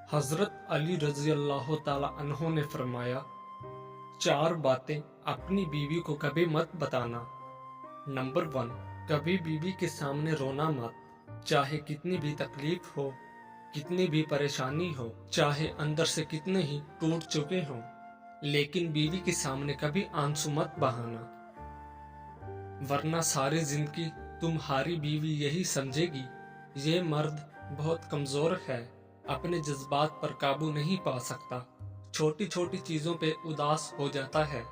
حضرت علی رضی اللہ تعالی عنہ نے فرمایا، چار باتیں اپنی بیوی کو کبھی مت بتانا۔ نمبر 1، کبھی بیوی کے سامنے رونا مت، چاہے کتنی بھی تکلیف ہو، کتنی بھی پریشانی ہو، چاہے اندر سے کتنے ہی ٹوٹ چکے ہوں، لیکن بیوی کے سامنے کبھی آنسو مت بہانا، ورنہ ساری زندگی تمہاری بیوی یہی سمجھے گی یہ مرد بہت کمزور ہے، اپنے جذبات پر قابو نہیں پا سکتا، چھوٹی چھوٹی چیزوں پہ اداس ہو جاتا ہے،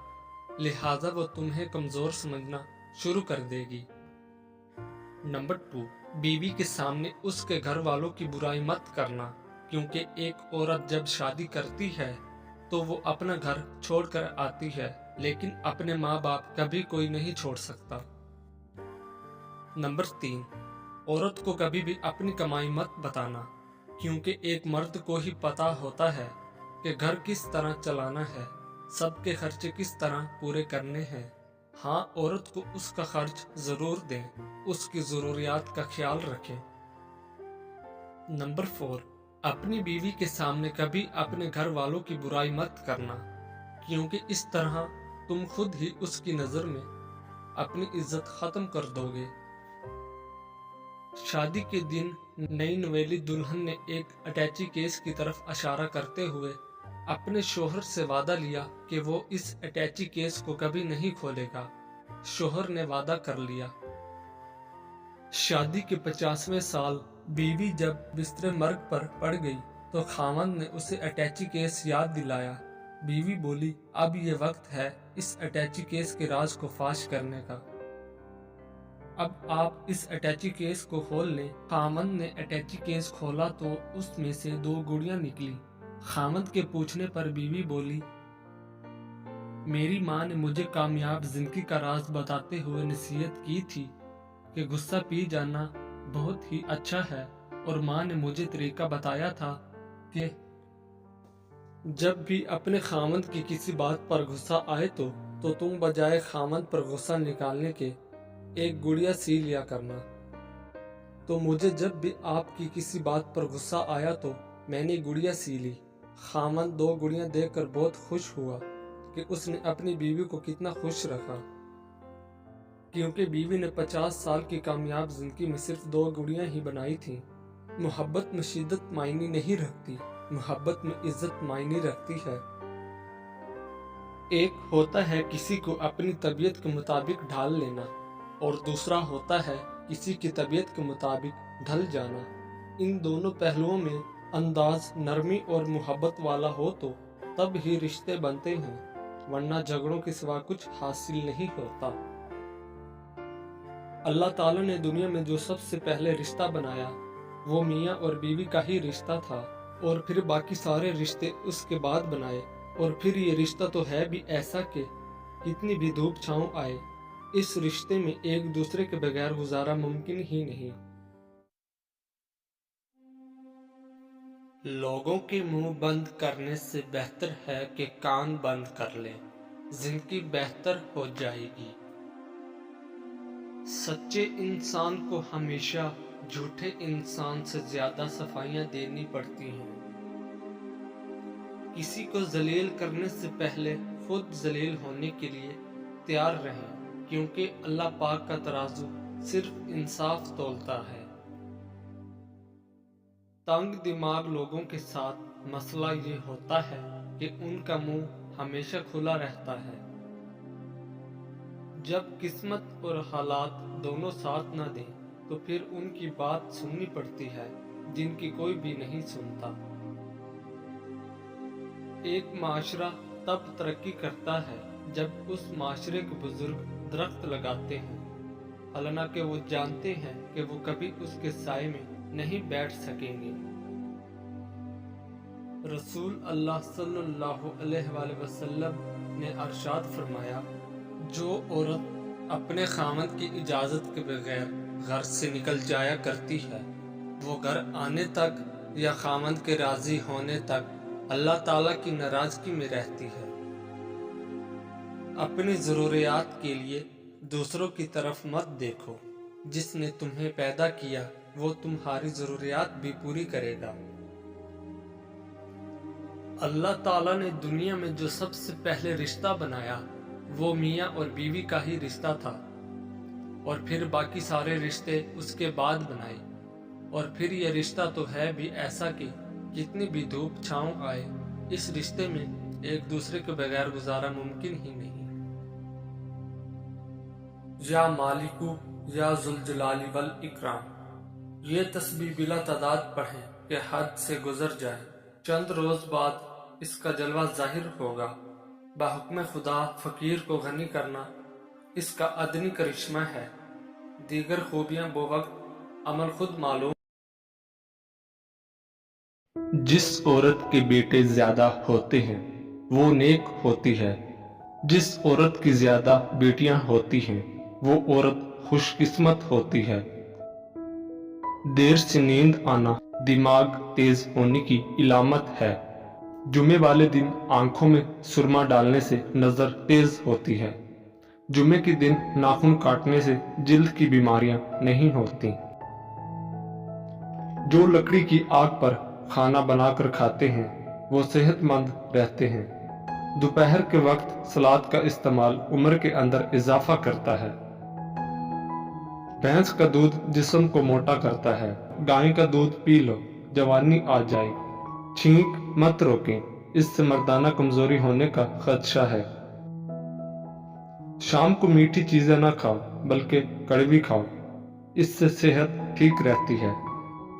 لہٰذا وہ تمہیں کمزور سمجھنا شروع کر دے گی۔ نمبر 2، بیوی کے سامنے اس کے گھر والوں کی برائی مت کرنا، کیونکہ ایک عورت جب شادی کرتی ہے تو وہ اپنا گھر چھوڑ کر آتی ہے، لیکن اپنے ماں باپ کبھی کوئی نہیں چھوڑ سکتا۔ نمبر 3، عورت کو کبھی بھی اپنی کمائی مت بتانا، کیونکہ ایک مرد کو ہی پتا ہوتا ہے کہ گھر کس طرح چلانا ہے، سب کے خرچے کس طرح پورے کرنے ہیں۔ ہاں، عورت کو اس کا خرچ ضرور دیں، اس کی ضروریات کا خیال رکھیں۔ نمبر 4، اپنی بیوی کے سامنے کبھی اپنے گھر والوں کی برائی مت کرنا، کیونکہ اس طرح تم خود ہی اس کی نظر میں اپنی عزت ختم کر دو گے۔ شادی کے دن نئی نویلی دلہن نے ایک اٹیچی کیس کی طرف اشارہ کرتے ہوئے اپنے شوہر سے وعدہ لیا کہ وہ اس اٹیچی کیس کو کبھی نہیں کھولے گا۔ شوہر نے وعدہ کر لیا۔ شادی کے 50ویں سال بیوی جب بستر مرگ پر پڑ گئی تو خاوند نے اسے اٹیچی کیس یاد دلایا۔ بیوی بولی، اب یہ وقت ہے اس اٹیچی کیس کے راز کو فاش کرنے کا، اب آپ اس اٹیچی کیس کو کھول لیں۔ خاوند نے اٹیچی کیس کھولا تو اس میں سے 2 گڑیاں نکلی۔ خاوند کے پوچھنے پر بیوی بولی، میری ماں نے مجھے کامیاب زندگی کا راز بتاتے ہوئے نصیحت کی تھی کہ غصہ پی جانا بہت ہی اچھا ہے، اور ماں نے مجھے طریقہ بتایا تھا کہ جب بھی اپنے خاوند کی کسی بات پر غصہ آئے تو تم بجائے خاوند پر غصہ نکالنے کے ایک گڑیا سی لیا کرنا۔ تو مجھے جب بھی آپ کی کسی بات پر غصہ آیا تو میں نے گڑیا سی لی۔ خاوند 2 گڑیاں دیکھ کر بہت خوش ہوا کہ اس نے اپنی بیوی کو کتنا خوش رکھا، کیونکہ بیوی نے 50 سال کی کامیاب زندگی میں صرف 2 گڑیاں ہی بنائی تھیں۔ محبت میں شدت معنی نہیں رکھتی، محبت میں عزت معنی رکھتی ہے۔ ایک ہوتا ہے کسی کو اپنی طبیعت کے مطابق ڈھال لینا، اور دوسرا ہوتا ہے کسی کی طبیعت کے مطابق ڈھل جانا۔ ان دونوں پہلوؤں میں انداز نرمی اور محبت والا ہو تو تب ہی رشتے بنتے ہیں، ورنہ جھگڑوں کے سوا کچھ حاصل نہیں ہوتا۔ اللہ تعالیٰ نے دنیا میں جو سب سے پہلے رشتہ بنایا وہ میاں اور بیوی کا ہی رشتہ تھا، اور پھر باقی سارے رشتے اس کے بعد بنائے، اور پھر یہ رشتہ تو ہے بھی ایسا کہ کتنی بھی دھوپ چھاؤں آئے، اس رشتے میں ایک دوسرے کے بغیر گزارا ممکن ہی نہیں۔ لوگوں کے منہ بند کرنے سے بہتر ہے کہ کان بند کر لیں، زندگی بہتر ہو جائے گی۔ سچے انسان کو ہمیشہ جھوٹے انسان سے زیادہ صفائیاں دینی پڑتی ہیں۔ کسی کو ذلیل کرنے سے پہلے خود ذلیل ہونے کے لیے تیار رہیں، کیونکہ اللہ پاک کا ترازو صرف انصاف تولتا ہے۔ تنگ دماغ لوگوں کے ساتھ مسئلہ یہ ہوتا ہے کہ ان کا منہ ہمیشہ کھلا رہتا ہے۔ جب قسمت اور حالات دونوں ساتھ نہ دیں تو پھر ان کی بات سننی پڑتی ہے جن کی کوئی بھی نہیں سنتا۔ ایک معاشرہ تب ترقی کرتا ہے جب اس معاشرے کے بزرگ درخت لگاتے ہیں، حالانکہ وہ جانتے ہیں کہ وہ کبھی اس کے سائے میں نہیں بیٹھ سکیں گے۔ رسول اللہ صلی اللہ علیہ وآلہ وسلم نے ارشاد فرمایا، جو عورت اپنے خاوند کی اجازت کے بغیر گھر سے نکل جایا کرتی ہے وہ گھر آنے تک یا خاوند کے راضی ہونے تک اللہ تعالیٰ کی ناراضگی میں رہتی ہے۔ اپنی ضروریات کے لیے دوسروں کی طرف مت دیکھو، جس نے تمہیں پیدا کیا وہ تمہاری ضروریات بھی پوری کرے گا۔ اللہ تعالیٰ نے دنیا میں جو سب سے پہلے رشتہ بنایا وہ میاں اور بیوی کا ہی رشتہ تھا، اور پھر باقی سارے رشتے اس کے بعد بنائے۔ اور پھر یہ رشتہ تو ہے بھی ایسا کہ کتنی بھی دھوپ چھاؤں آئے، اس رشتے میں ایک دوسرے کے بغیر گزارا ممکن ہی نہیں۔ یا مالکو یا ذوالجلال والاکرام، یہ تسبیح بلا تعداد پڑھیں کہ حد سے گزر جائے۔ چند روز بعد اس کا جلوہ ظاہر ہوگا۔ بحکم خدا فقیر کو غنی کرنا اس کا ادنی کرشمہ ہے، دیگر خوبیاں بوقت عمل خود معلوم۔ جس عورت کے بیٹے زیادہ ہوتے ہیں وہ نیک ہوتی ہے، جس عورت کی زیادہ بیٹیاں ہوتی ہیں وہ عورت خوش قسمت ہوتی ہے۔ دیر سے نیند آنا دماغ تیز ہونے کی علامت ہے۔ جمعے والے دن آنکھوں میں سرما ڈالنے سے نظر تیز ہوتی ہے۔ جمعے کے دن ناخن کاٹنے سے جلد کی بیماریاں نہیں ہوتی۔ جو لکڑی کی آگ پر کھانا بنا کر کھاتے ہیں وہ صحت مند رہتے ہیں۔ دوپہر کے وقت سلاد کا استعمال عمر کے اندر اضافہ کرتا ہے۔ بھینس کا دودھ جسم کو موٹا کرتا ہے۔ گائے کا دودھ پی لو، جوانی آ جائے۔ چھینک مت روکیں، اس سے مردانہ کمزوری ہونے کا خدشہ ہے۔ شام کو میٹھی چیزیں نہ کھاؤ بلکہ کڑوی کھاؤ، اس سے صحت ٹھیک رہتی ہے۔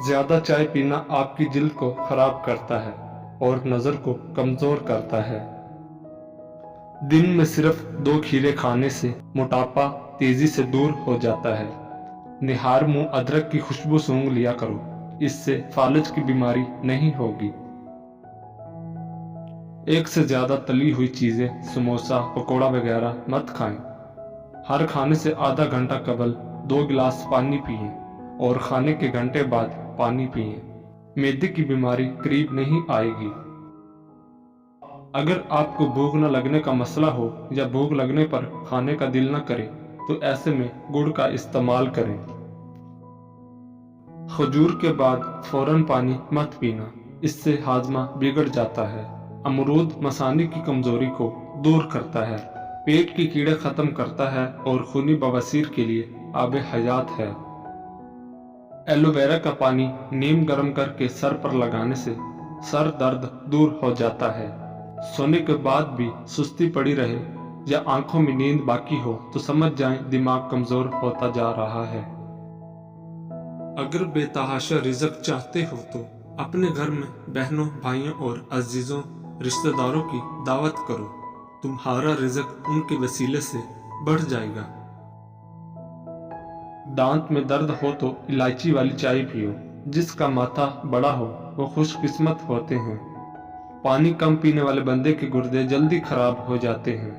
زیادہ چائے پینا آپ کی جلد کو خراب کرتا ہے اور نظر کو کمزور کرتا ہے۔ دن میں صرف 2 کھیرے کھانے سے موٹاپا تیزی سے دور ہو جاتا ہے۔ نہار منہ ادرک کی خوشبو سونگھ لیا کرو، اس سے فالج کی بیماری نہیں ہوگی۔ ایک سے زیادہ تلی ہوئی چیزیں، سموسا، پکوڑا وغیرہ مت کھائیں۔ ہر کھانے سے آدھا گھنٹہ قبل 2 گلاس پانی پئیں اور کھانے کے گھنٹے بعد پانی پئیں۔ معدے کی بیماری قریب نہیں آئے گی۔ اگر آپ کو بھوک نہ لگنے کا مسئلہ ہو یا بھوک لگنے پر کھانے کا دل نہ کرے تو ایسے میں گڑ کا استعمال کریں۔ کھجور کے بعد فوراً پانی مت پینا، اس سے ہاضمہ بگڑ جاتا ہے۔ امرود مثانے کی کمزوری کو دور کرتا ہے، پیٹ کے کیڑے ختم کرتا ہے اور خونی بواسیر کے لیے آب حیات ہے۔ ایلو ویرا کا پانی نیم گرم کر کے سر پر لگانے سے سر درد دور ہو جاتا ہے۔ سونے کے بعد بھی سستی پڑی رہے یا آنکھوں میں نیند باقی ہو تو سمجھ جائیں دماغ کمزور ہوتا جا رہا ہے۔ اگر بے تحاشا رزق چاہتے ہو تو اپنے گھر میں بہنوں، بھائیوں اور عزیزوں، رشتہ داروں کی دعوت کرو، تمہارا رزق ان کے وسیلے سے بڑھ جائے گا۔ دانت میں درد ہو تو الائچی والی چائے پیو، جس کا ماتھا بڑا ہو وہ خوش قسمت ہوتے ہیں۔ پانی کم پینے والے بندے کے گردے جلدی خراب ہو جاتے ہیں۔